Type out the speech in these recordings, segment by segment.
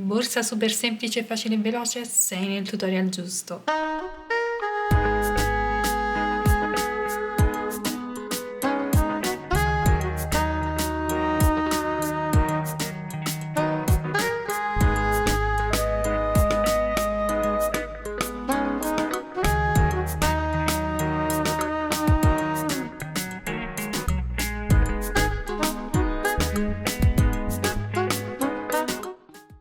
Borsa super semplice, facile e veloce, sei nel tutorial giusto.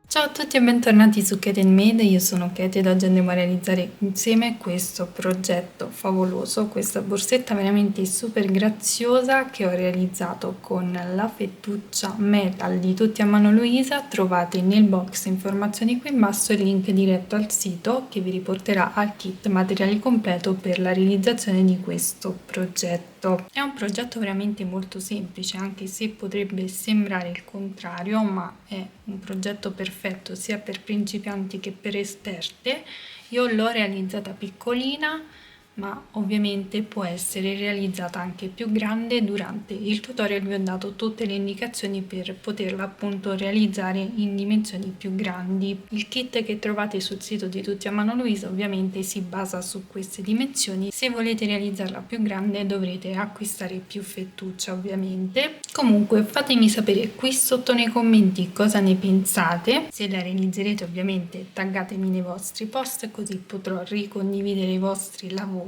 Ciao a tutti e bentornati su Kate & Made, io sono Kate ed oggi andremo a realizzare insieme questo progetto favoloso, questa borsetta veramente super graziosa che ho realizzato con la fettuccia metal di Tutti a Mano Luisa. Trovate nel box informazioni qui in basso il link diretto al sito che vi riporterà al kit materiale completo per la realizzazione di questo progetto. È un progetto veramente molto semplice, anche se potrebbe sembrare il contrario, ma è un progetto perfetto sia per principianti che per esperte. Io l'ho realizzata piccolina, ma ovviamente può essere realizzata anche più grande. Durante il tutorial vi ho dato tutte le indicazioni per poterla appunto realizzare in dimensioni più grandi. Il kit che trovate sul sito di Tutti a Mano Luisa ovviamente si basa su queste dimensioni. Se volete realizzarla più grande dovrete acquistare più fettuccia ovviamente. Comunque fatemi sapere qui sotto nei commenti cosa ne pensate. Se la realizzerete ovviamente taggatemi nei vostri post così potrò ricondividere i vostri lavori.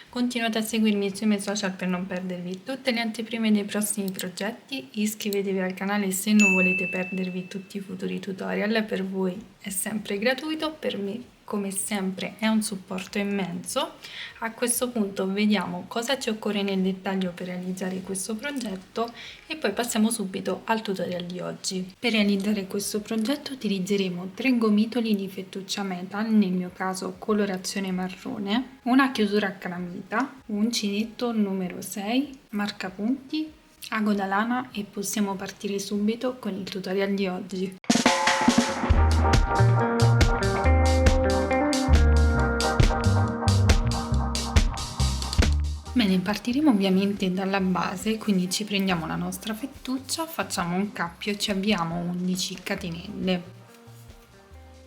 Continuate a seguirmi sui miei social per non perdervi tutte le anteprime dei prossimi progetti. Iscrivetevi al canale se non volete perdervi tutti i futuri tutorial, per voi è sempre gratuito, per me come sempre è un supporto immenso. A questo punto vediamo cosa ci occorre nel dettaglio per realizzare questo progetto e poi passiamo subito al tutorial di oggi. Per realizzare questo progetto utilizzeremo 3 gomitoli di fettuccia metal, nel mio caso colorazione marrone, una chiusura a calamita, un uncinetto numero 6, marcapunti, ago da lana e possiamo partire subito con il tutorial di oggi. Bene, partiremo ovviamente dalla base, quindi ci prendiamo la nostra fettuccia, facciamo un cappio e ci avviamo 11 catenelle.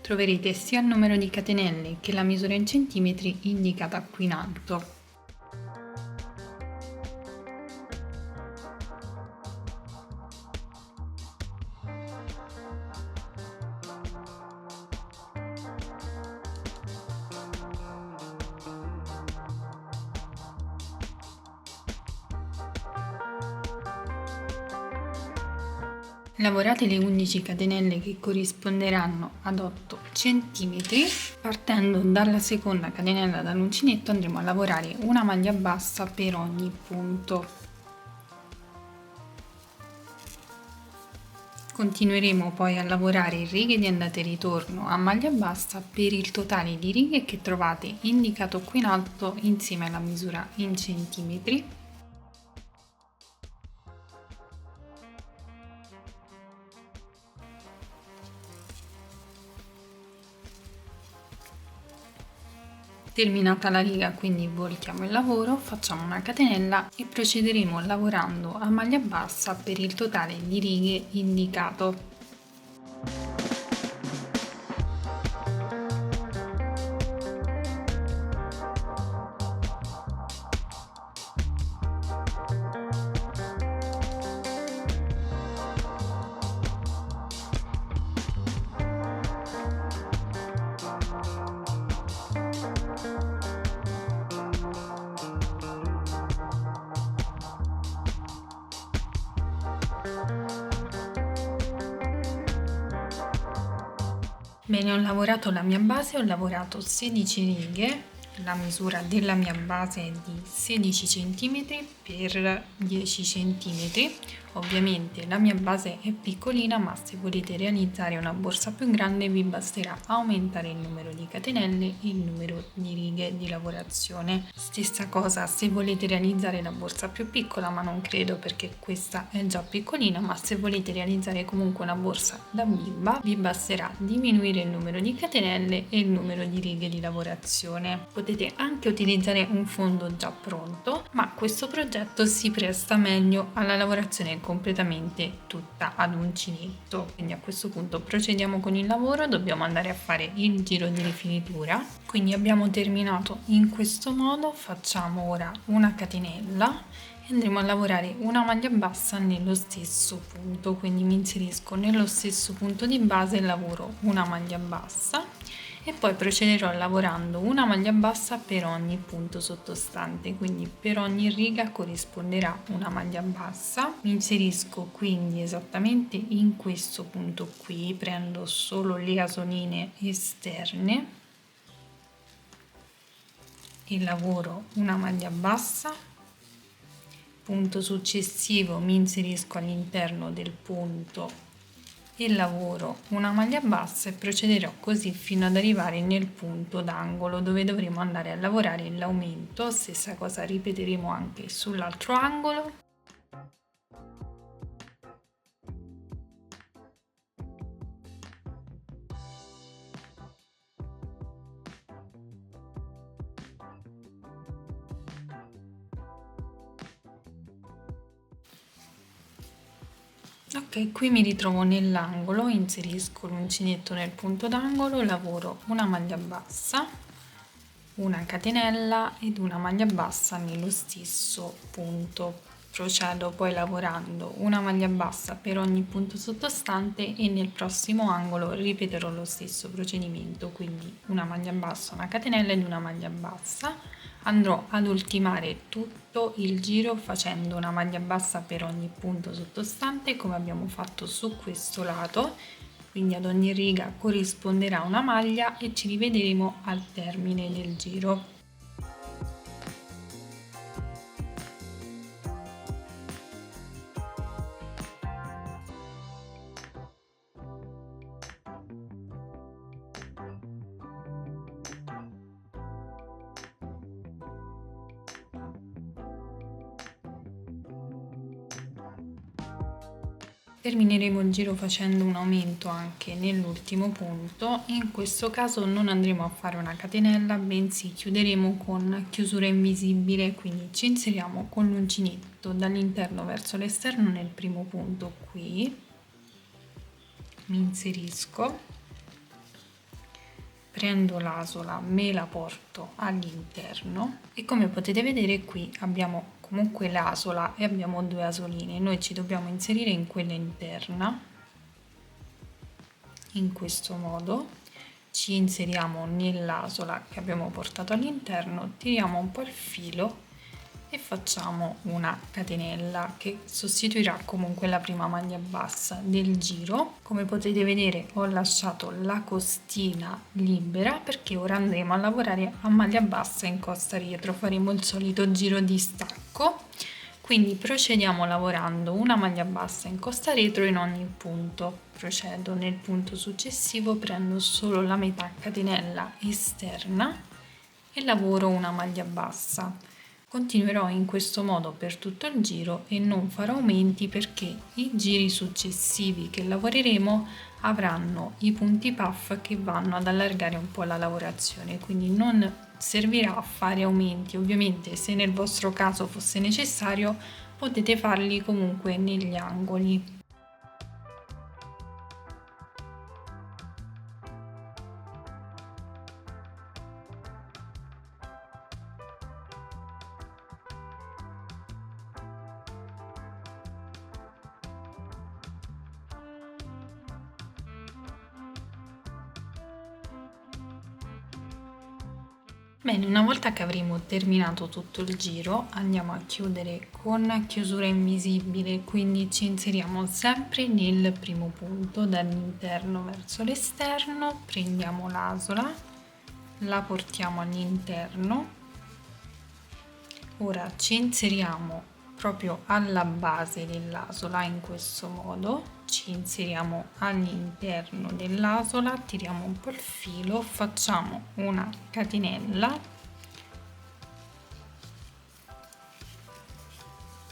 Troverete sia il numero di catenelle che la misura in centimetri indicata qui in alto. Lavorate le 11 catenelle che corrisponderanno ad 8 cm. Partendo dalla seconda catenella dall'uncinetto andremo a lavorare una maglia bassa per ogni punto. Continueremo poi a lavorare righe di andata e ritorno a maglia bassa per il totale di righe che trovate indicato qui in alto insieme alla misura in centimetri. Terminata la riga, quindi voltiamo il lavoro, facciamo una catenella e procederemo lavorando a maglia bassa per il totale di righe indicato. Bene, ho lavorato la mia base, ho lavorato 16 righe, la misura della mia base è di 16 cm per 10 cm. Ovviamente la mia base è piccolina, ma se volete realizzare una borsa più grande vi basterà aumentare il numero di catenelle e il numero di righe di lavorazione. Stessa cosa se volete realizzare la borsa più piccola, ma non credo perché questa è già piccolina, ma se volete realizzare comunque una borsa da bimba vi basterà diminuire il numero di catenelle e il numero di righe di lavorazione. Potete anche utilizzare un fondo già pronto, ma questo progetto si presta meglio alla lavorazione completamente tutta ad uncinetto. Quindi a questo punto procediamo con il lavoro, dobbiamo andare a fare il giro di rifinitura. Quindi abbiamo terminato in questo modo, facciamo ora una catenella e andremo a lavorare una maglia bassa nello stesso punto, quindi mi inserisco nello stesso punto di base e lavoro una maglia bassa e poi procederò lavorando una maglia bassa per ogni punto sottostante, quindi per ogni riga corrisponderà una maglia bassa. Mi inserisco quindi esattamente in questo punto qui, prendo solo le asoline esterne e lavoro una maglia bassa. Punto successivo mi inserisco all'interno del punto e lavoro una maglia bassa e procederò così fino ad arrivare nel punto d'angolo dove dovremo andare a lavorare l'aumento. Stessa cosa ripeteremo anche sull'altro angolo. Ok, qui mi ritrovo nell'angolo, inserisco l'uncinetto nel punto d'angolo, lavoro una maglia bassa, una catenella ed una maglia bassa nello stesso punto. Procedo poi lavorando una maglia bassa per ogni punto sottostante e nel prossimo angolo ripeterò lo stesso procedimento, quindi una maglia bassa, una catenella ed una maglia bassa. Andrò ad ultimare tutto il giro facendo una maglia bassa per ogni punto sottostante come abbiamo fatto su questo lato, quindi ad ogni riga corrisponderà una maglia e ci rivedremo al termine del giro. Termineremo il giro facendo un aumento anche nell'ultimo punto. In questo caso non andremo a fare una catenella, bensì chiuderemo con chiusura invisibile, quindi ci inseriamo con l'uncinetto dall'interno verso l'esterno nel primo punto qui, mi inserisco, prendo l'asola, me la porto all'interno e come potete vedere qui abbiamo comunque l'asola e abbiamo due asoline. Noi ci dobbiamo inserire in quella interna, in questo modo ci inseriamo nell'asola che abbiamo portato all'interno, tiriamo un po' il filo e facciamo una catenella che sostituirà comunque la prima maglia bassa del giro. Come potete vedere ho lasciato la costina libera perché ora andremo a lavorare a maglia bassa in costa retro, faremo il solito giro di stacco, quindi procediamo lavorando una maglia bassa in costa retro in ogni punto. Procedo nel punto successivo, prendo solo la metà catenella esterna e lavoro una maglia bassa. Continuerò in questo modo per tutto il giro e non farò aumenti perché i giri successivi che lavoreremo avranno i punti puff che vanno ad allargare un po' la lavorazione, quindi non servirà a fare aumenti. Ovviamente se nel vostro caso fosse necessario potete farli comunque negli angoli. Bene, una volta che avremo terminato tutto il giro andiamo a chiudere con chiusura invisibile, quindi ci inseriamo sempre nel primo punto dall'interno verso l'esterno, prendiamo l'asola, la portiamo all'interno, ora ci inseriamo proprio alla base dell'asola in questo modo, ci inseriamo all'interno dell'asola, tiriamo un po' il filo, facciamo una catenella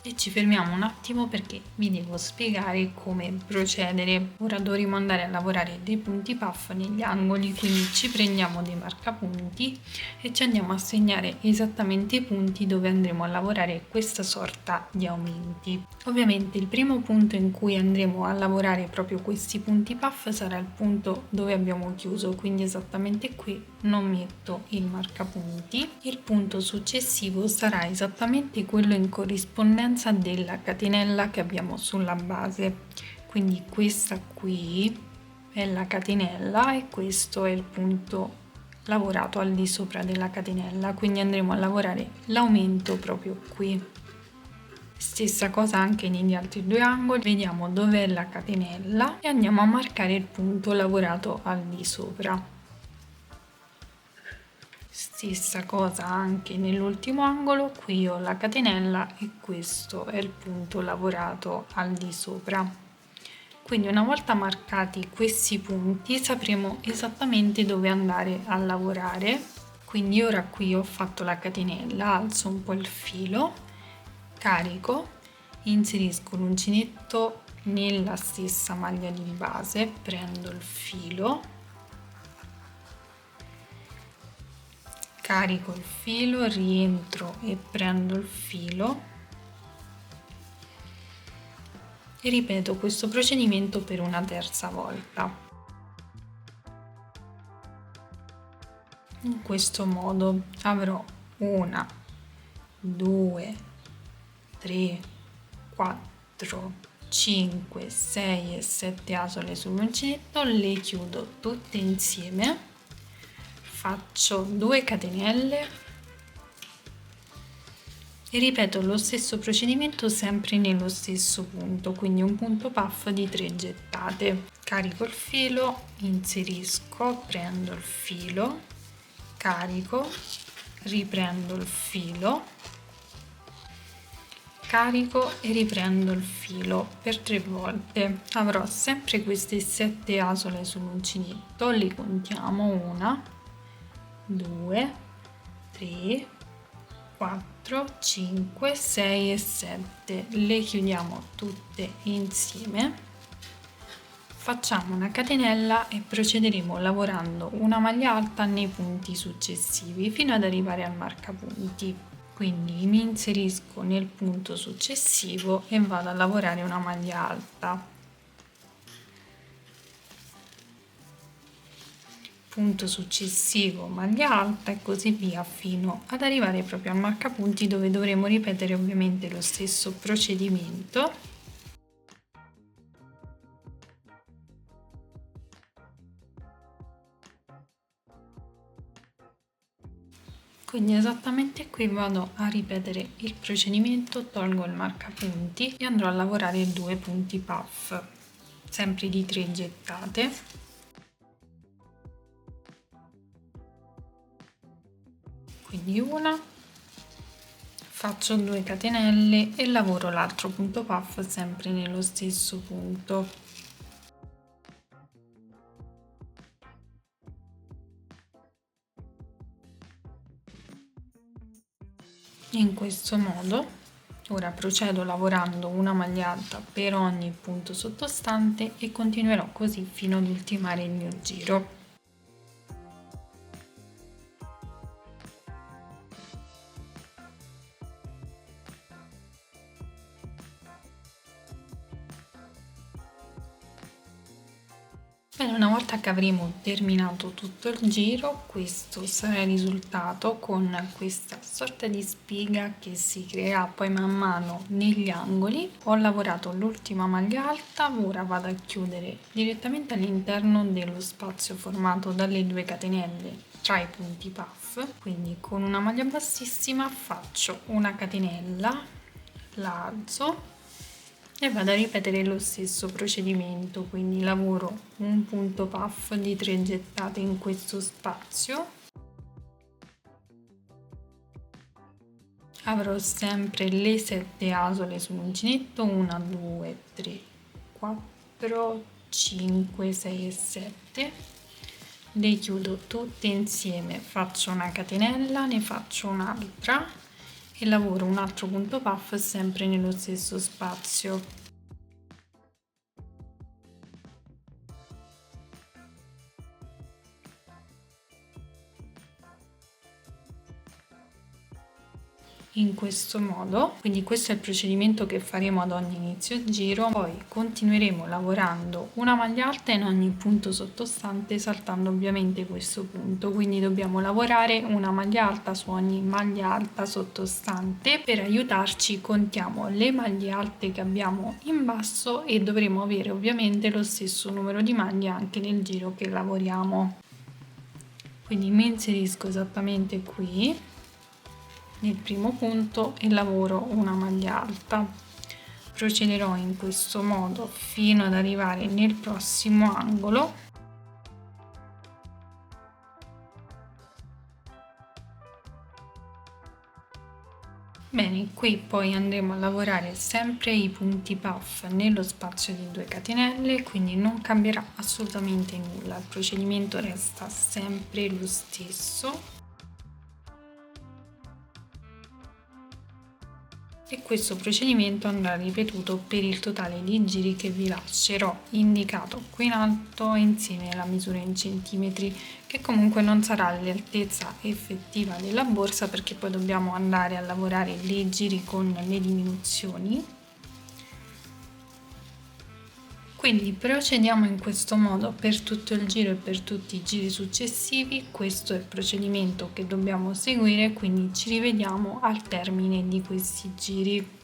e ci fermiamo un attimo perché vi devo spiegare come procedere. Ora dovremo andare a lavorare dei punti puff negli angoli, quindi ci prendiamo dei marcapunti e ci andiamo a segnare esattamente i punti dove andremo a lavorare questa sorta di aumenti. Ovviamente il primo punto in cui andremo a lavorare proprio questi punti puff sarà il punto dove abbiamo chiuso, quindi esattamente qui non metto il marcapunti. Il punto successivo sarà esattamente quello in corrispondenza della catenella che abbiamo sulla base, quindi questa qui è la catenella e questo è il punto lavorato al di sopra della catenella, quindi andremo a lavorare l'aumento proprio qui. Stessa cosa anche negli altri due angoli, vediamo dove è la catenella e andiamo a marcare il punto lavorato al di sopra. Stessa cosa anche nell'ultimo angolo, qui ho la catenella e questo è il punto lavorato al di sopra. Quindi una volta marcati questi punti sapremo esattamente dove andare a lavorare. Quindi ora qui ho fatto la catenella, alzo un po' il filo, carico, inserisco l'uncinetto nella stessa maglia di base, prendo il filo, carico il filo, rientro e prendo il filo e ripeto questo procedimento per una terza volta. In questo modo avrò 1, 2, 3, 4, 5, 6 e 7 asole sull'uncinetto, le chiudo tutte insieme. Faccio 2 catenelle e ripeto lo stesso procedimento sempre nello stesso punto, quindi un punto puff di 3 gettate. Carico il filo, inserisco, prendo il filo, carico, riprendo il filo, carico e riprendo il filo per 3 volte. Avrò sempre queste 7 asole sull'uncinetto, le contiamo 1, 2, 3, 4, 5, 6 e 7. Le chiudiamo tutte insieme. Facciamo una catenella e procederemo lavorando una maglia alta nei punti successivi fino ad arrivare al marcapunti. Quindi mi inserisco nel punto successivo e vado a lavorare una maglia alta. Punto successivo, maglia alta e così via fino ad arrivare proprio al marcapunti dove dovremo ripetere ovviamente lo stesso procedimento. Quindi esattamente qui vado a ripetere il procedimento, tolgo il marcapunti e andrò a lavorare 2 punti puff, sempre di 3 gettate. Quindi una, faccio 2 catenelle e lavoro l'altro punto puff sempre nello stesso punto. In questo modo ora procedo lavorando una maglia alta per ogni punto sottostante e continuerò così fino ad ultimare il mio giro. Bene, una volta che avremo terminato tutto il giro, questo sarà il risultato con questa sorta di spiga che si crea poi man mano negli angoli. Ho lavorato l'ultima maglia alta, ora vado a chiudere direttamente all'interno dello spazio formato dalle 2 catenelle tra i punti puff, quindi con una maglia bassissima faccio una catenella, la alzo e vado a ripetere lo stesso procedimento, quindi lavoro un punto puff di 3 gettate in questo spazio, avrò sempre le 7 asole sull'uncinetto, 1, 2, 3, 4, 5, 6 e 7, le chiudo tutte insieme, faccio una catenella, ne faccio un'altra e lavoro un altro punto puff sempre nello stesso spazio. In questo modo, quindi questo è il procedimento che faremo ad ogni inizio giro, poi continueremo lavorando una maglia alta in ogni punto sottostante, saltando ovviamente questo punto, quindi dobbiamo lavorare una maglia alta su ogni maglia alta sottostante. Per aiutarci contiamo le maglie alte che abbiamo in basso e dovremo avere ovviamente lo stesso numero di maglie anche nel giro che lavoriamo. Quindi mi inserisco esattamente qui nel primo punto e lavoro una maglia alta. Procederò in questo modo fino ad arrivare nel prossimo angolo. Bene, qui poi andremo a lavorare sempre i punti puff nello spazio di 2 catenelle, quindi non cambierà assolutamente nulla, il procedimento resta sempre lo stesso. E questo procedimento andrà ripetuto per il totale di giri che vi lascerò indicato qui in alto insieme alla misura in centimetri, che comunque non sarà l'altezza effettiva della borsa perché poi dobbiamo andare a lavorare dei giri con le diminuzioni. Quindi procediamo in questo modo per tutto il giro e per tutti i giri successivi. Questo è il procedimento che dobbiamo seguire, quindi ci rivediamo al termine di questi giri.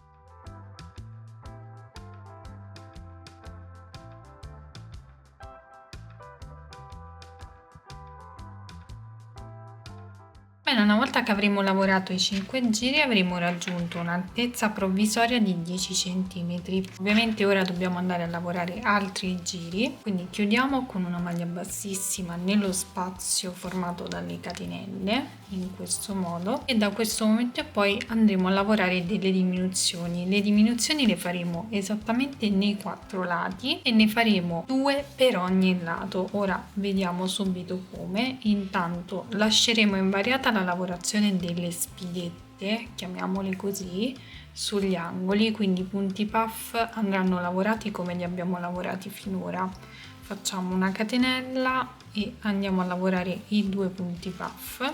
Bene, una volta che avremo lavorato i 5 giri avremo raggiunto un'altezza provvisoria di 10 cm. Ovviamente ora dobbiamo andare a lavorare altri giri, quindi chiudiamo con una maglia bassissima nello spazio formato dalle catenelle, in questo modo, e da questo momento in poi andremo a lavorare delle diminuzioni. Le diminuzioni le faremo esattamente nei 4 lati e ne faremo 2 per ogni lato. Ora vediamo subito come. Intanto lasceremo invariata la lavorazione delle spighette, chiamiamole così, sugli angoli, quindi i punti puff andranno lavorati come li abbiamo lavorati finora. Facciamo una catenella e andiamo a lavorare i 2 punti puff.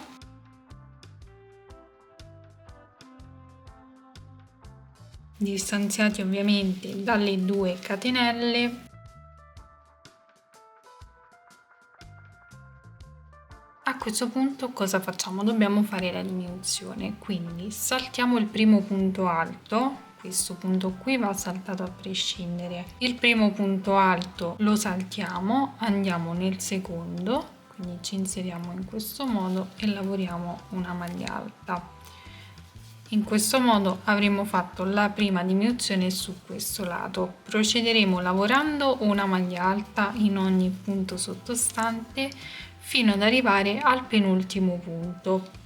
Distanziati ovviamente dalle 2 catenelle. A questo punto cosa facciamo? Dobbiamo fare la diminuzione, quindi saltiamo il primo punto alto, questo punto qui va saltato a prescindere. Il primo punto alto lo saltiamo, andiamo nel secondo, quindi ci inseriamo in questo modo e lavoriamo una maglia alta. In questo modo avremo fatto la prima diminuzione su questo lato. Procederemo lavorando una maglia alta in ogni punto sottostante fino ad arrivare al penultimo punto.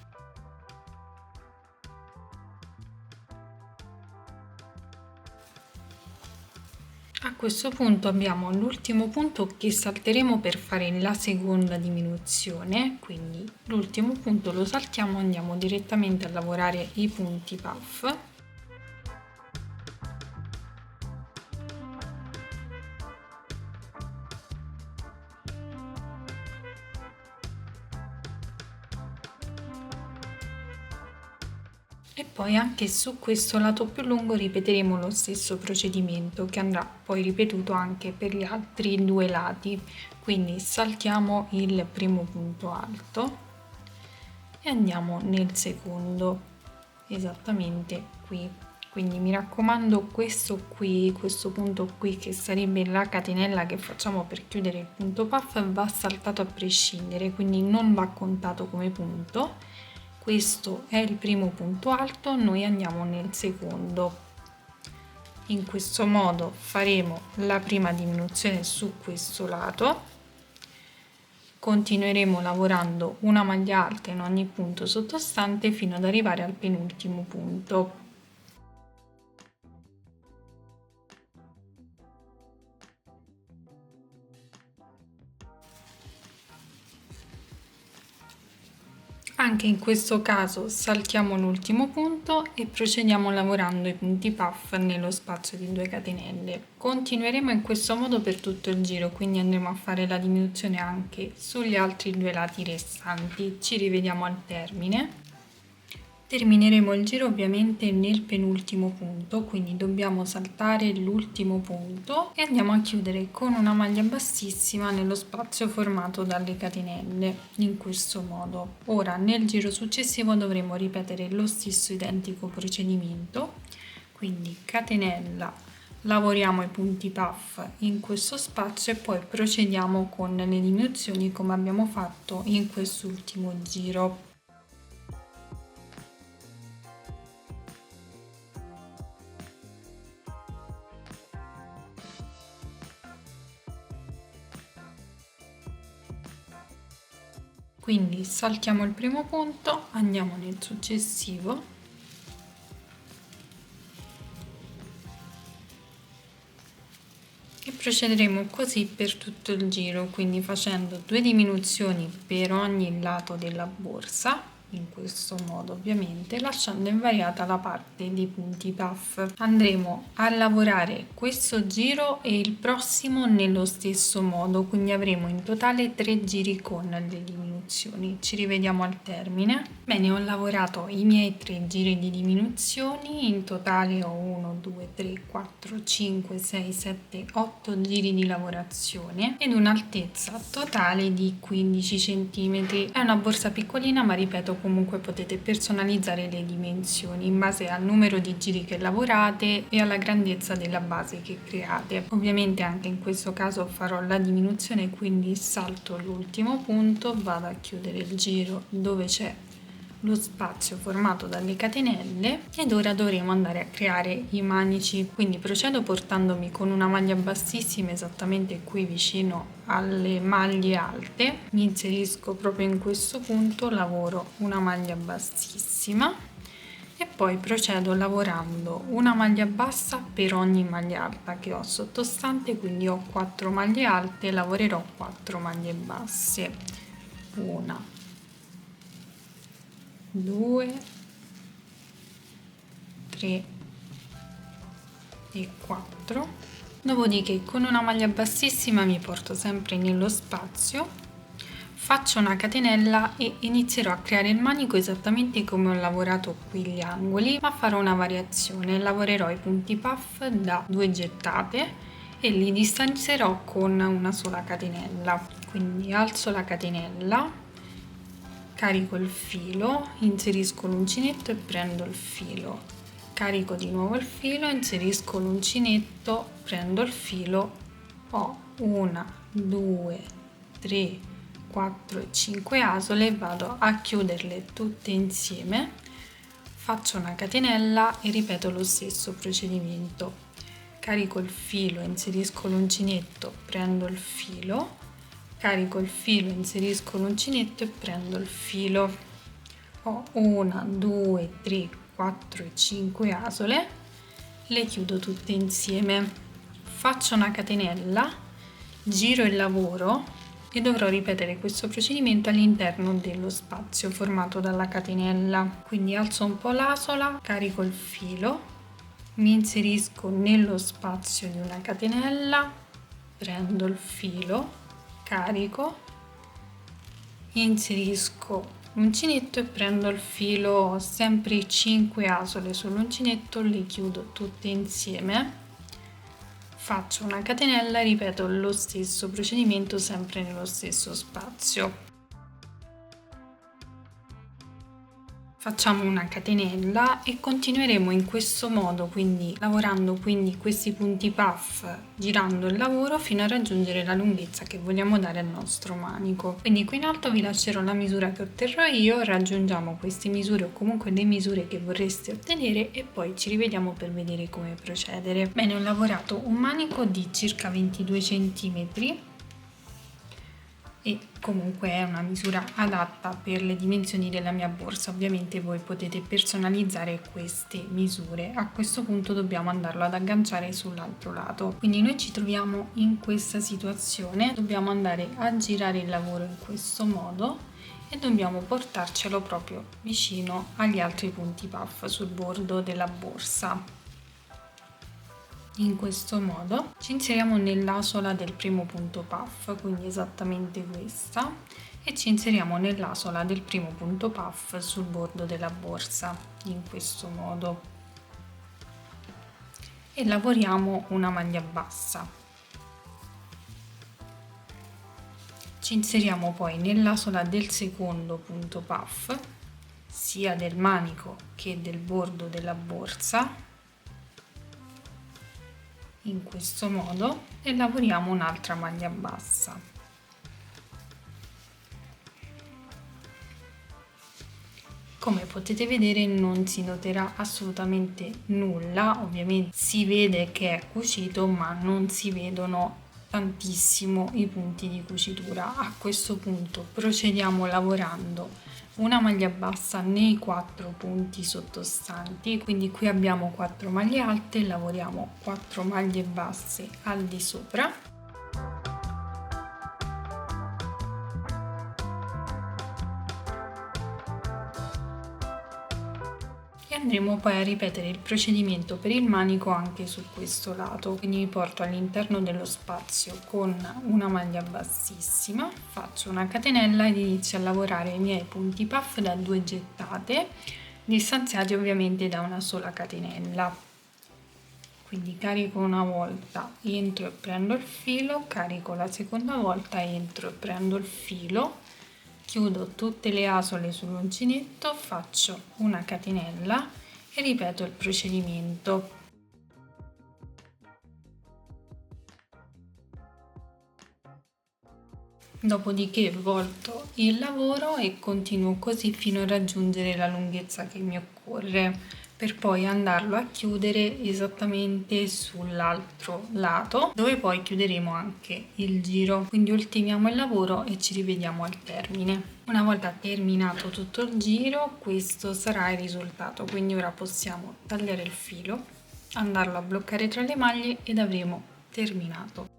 A questo punto abbiamo l'ultimo punto che salteremo per fare la seconda diminuzione, quindi l'ultimo punto lo saltiamo e andiamo direttamente a lavorare i punti puff. E poi anche su questo lato più lungo ripeteremo lo stesso procedimento che andrà poi ripetuto anche per gli altri 2 lati. Quindi saltiamo il primo punto alto e andiamo nel secondo, esattamente qui. Quindi mi raccomando, questo punto qui che sarebbe la catenella che facciamo per chiudere il punto puff va saltato a prescindere, quindi non va contato come punto. Questo è il primo punto alto, noi andiamo nel secondo. In questo modo faremo la prima diminuzione su questo lato, continueremo lavorando una maglia alta in ogni punto sottostante fino ad arrivare al penultimo punto. Anche in questo caso saltiamo l'ultimo punto e procediamo lavorando i punti puff nello spazio di 2 catenelle. Continueremo in questo modo per tutto il giro, quindi andremo a fare la diminuzione anche sugli altri 2 lati restanti. Ci rivediamo al termine. Termineremo il giro ovviamente nel penultimo punto, quindi dobbiamo saltare l'ultimo punto e andiamo a chiudere con una maglia bassissima nello spazio formato dalle catenelle, in questo modo. Ora nel giro successivo dovremo ripetere lo stesso identico procedimento, quindi catenella, lavoriamo i punti puff in questo spazio e poi procediamo con le diminuzioni come abbiamo fatto in quest'ultimo giro. Quindi saltiamo il primo punto, andiamo nel successivo e procederemo così per tutto il giro, quindi facendo 2 diminuzioni per ogni lato della borsa, in questo modo ovviamente, lasciando invariata la parte dei punti puff. Andremo a lavorare questo giro e il prossimo nello stesso modo, quindi avremo in totale 3 giri con le diminuzioni. Ci rivediamo al termine. Bene, ho lavorato i miei 3 giri di diminuzioni, in totale ho 1, 2, 3, 4, 5, 6, 7, 8 giri di lavorazione ed un'altezza totale di 15 cm. È una borsa piccolina, ma ripeto, comunque potete personalizzare le dimensioni in base al numero di giri che lavorate e alla grandezza della base che create. Ovviamente anche in questo caso farò la diminuzione, quindi salto l'ultimo punto, vado a chiudere il giro dove c'è lo spazio formato dalle catenelle ed ora dovremo andare a creare i manici, quindi procedo portandomi con una maglia bassissima esattamente qui vicino alle maglie alte, mi inserisco proprio in questo punto, lavoro una maglia bassissima e poi procedo lavorando una maglia bassa per ogni maglia alta che ho sottostante, quindi ho 4 maglie alte, lavorerò 4 maglie basse, 1, 2, 3 e 4. Dopodiché con una maglia bassissima mi porto sempre nello spazio, faccio una catenella e inizierò a creare il manico esattamente come ho lavorato qui gli angoli, ma farò una variazione, lavorerò i punti puff da 2 gettate e li distanzierò con una sola catenella, quindi alzo la catenella, carico il filo, inserisco l'uncinetto e prendo il filo, carico di nuovo il filo, inserisco l'uncinetto, prendo il filo, ho 1, 2, 3, 4 e 5 asole, vado a chiuderle tutte insieme, faccio una catenella e ripeto lo stesso procedimento, carico il filo, inserisco l'uncinetto, prendo il filo, carico il filo, inserisco l'uncinetto e prendo il filo, ho 1, 2, 3, 4 e 5 asole, le chiudo tutte insieme, faccio una catenella, giro il lavoro e dovrò ripetere questo procedimento all'interno dello spazio formato dalla catenella, quindi alzo un po' l'asola, carico il filo, mi inserisco nello spazio di una catenella, prendo il filo, carico, inserisco l'uncinetto e prendo il filo, sempre 5 asole sull'uncinetto, le chiudo tutte insieme, faccio una catenella e ripeto lo stesso procedimento sempre nello stesso spazio. Facciamo una catenella e continueremo in questo modo, quindi lavorando questi punti puff, girando il lavoro fino a raggiungere la lunghezza che vogliamo dare al nostro manico. Quindi qui in alto vi lascerò la misura che otterrò io, raggiungiamo queste misure o comunque le misure che vorreste ottenere e poi ci rivediamo per vedere come procedere. Bene, ho lavorato un manico di circa 22 cm e comunque è una misura adatta per le dimensioni della mia borsa. Ovviamente voi potete personalizzare queste misure. A questo punto dobbiamo andarlo ad agganciare sull'altro lato, quindi noi ci troviamo in questa situazione, dobbiamo andare a girare il lavoro in questo modo e dobbiamo portarcelo proprio vicino agli altri punti puff sul bordo della borsa. In questo modo ci inseriamo nell'asola del primo punto puff, quindi esattamente questa, e ci inseriamo nell'asola del primo punto puff sul bordo della borsa, in questo modo, e lavoriamo una maglia bassa. Ci inseriamo poi nell'asola del secondo punto puff, sia del manico che del bordo della borsa, in questo modo, e lavoriamo un'altra maglia bassa. Come potete vedere non si noterà assolutamente nulla, ovviamente si vede che è cucito ma non si vedono tantissimo i punti di cucitura. A questo punto procediamo lavorando una maglia bassa nei 4 punti sottostanti, quindi qui abbiamo 4 maglie alte, lavoriamo 4 maglie basse al di sopra. E andremo poi a ripetere il procedimento per il manico anche su questo lato, quindi mi porto all'interno dello spazio con una maglia bassissima, faccio una catenella ed inizio a lavorare i miei punti puff da 2 gettate, distanziati ovviamente da una sola catenella. Quindi carico una volta, entro e prendo il filo, carico la seconda volta, entro e prendo il filo, chiudo tutte le asole sull'uncinetto, faccio una catenella e ripeto il procedimento. Dopodiché volto il lavoro e continuo così fino a raggiungere la lunghezza che mi occorre, per poi andarlo a chiudere esattamente sull'altro lato, dove poi chiuderemo anche il giro. Quindi ultimiamo il lavoro e ci rivediamo al termine. Una volta terminato tutto il giro, questo sarà il risultato, quindi ora possiamo tagliare il filo, andarlo a bloccare tra le maglie ed avremo terminato.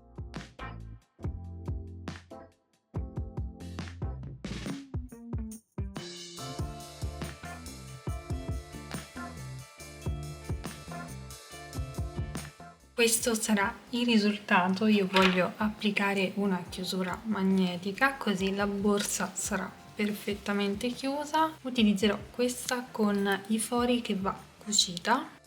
Questo sarà il risultato. Io voglio applicare una chiusura magnetica così la borsa sarà perfettamente chiusa. Utilizzerò questa con i fori che va cucita.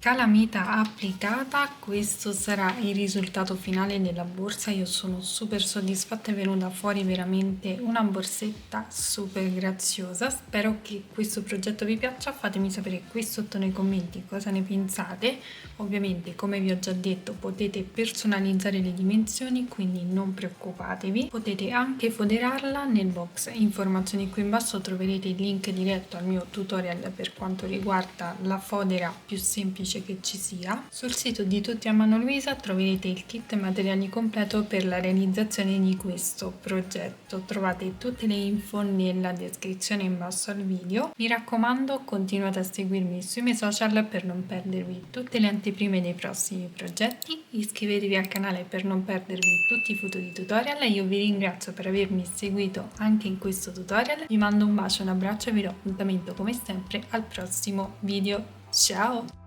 Calamita applicata, questo sarà il risultato finale della borsa. Io sono super soddisfatta, è venuta fuori veramente una borsetta super graziosa. Spero che questo progetto vi piaccia, fatemi sapere qui sotto nei commenti cosa ne pensate. Ovviamente, come vi ho già detto, potete personalizzare le dimensioni, quindi non preoccupatevi. Potete anche foderarla. Nel box informazioni qui in basso troverete il link diretto al mio tutorial per quanto riguarda la fodera più semplice che ci sia. Sul sito di Tutti a Mano Luisa troverete il kit materiali completo per la realizzazione di questo progetto. Trovate tutte le info nella descrizione in basso al video. Mi raccomando, continuate a seguirmi sui miei social per non perdervi tutte le anteprime dei prossimi progetti. Iscrivetevi al canale per non perdervi tutti i futuri tutorial. Io vi ringrazio per avermi seguito anche in questo tutorial. Vi mando un bacio, un abbraccio e vi do appuntamento come sempre al prossimo video. Ciao!